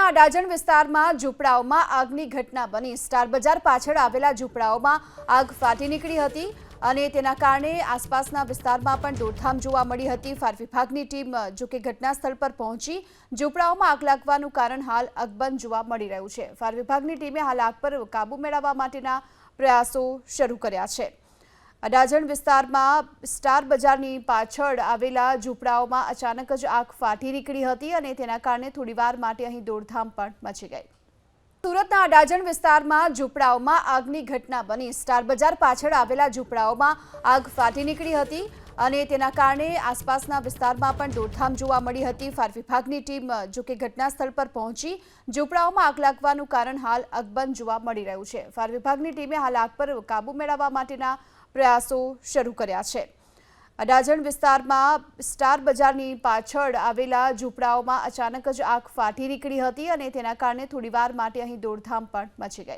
સુરતના અડાજણ વિસ્તારમાં ઝૂંપડાઓમાં આગની ઘટના બની। સ્ટાર બજાર પાછળ આવેલા ઝૂંપડાઓમાં આગ ફાટી નીકળી હતી અને તેના કારણે આસપાસના વિસ્તારમાં પણ દોડધામ જોવા મળી હતી। ફાયર વિભાગની ટીમ જો કે ઘટના સ્થળ પર પહોંચી ઝૂંપડાઓમાં આગ લાગવાનું કારણ હાલ અકબંધ જોવા મળી રહ્યું છે। ફાયર વિભાગની ટીમે હાલ આગ પર કાબૂ મેળવવા માટેના પ્રયાસો શરૂ કર્યા છે। અડાજણ વિસ્તારમાં સ્ટાર બજારની પાછળ આવેલા ઝૂંપડાઓમાં અચાનક જ આગ ફાટી નીકળી હતી અને તેના કારણે થોડીવાર માટે અહીં દોડધામ પણ મચી ગઈ। સુરતના અડાજણ વિસ્તારમાં ઝૂંપડાઓમાં આગની ઘટના બની। સ્ટાર બજાર પાછળ આવેલા ઝૂંપડાઓમાં આગ ફાટી નીકળી હતી અને તેના કારણે આસપાસના વિસ્તારમાં પણ દોડધામ જોવા મળી હતી। ફાયર વિભાગની ટીમ જો કે ઘટના સ્થળ પર પહોંચી ઝૂંપડાઓમાં આગ લાગવાનું કારણ હાલ અકબંધ જોવા મળી રહ્યું છે। ફાયર વિભાગની ટીમે હાલ આગ પર કાબૂ મેળવવા માટેના પ્રયાસો શરૂ કર્યા છે। અડાજણ વિસ્તારમાં સ્ટાર બજારની પાછળ આવેલા ઝૂંપડાઓમાં અચાનક જ આગ ફાટી નીકળી હતી અને તેના કારણે થોડીવાર માટે અહીં દોડધામ પણ મચી ગઈ।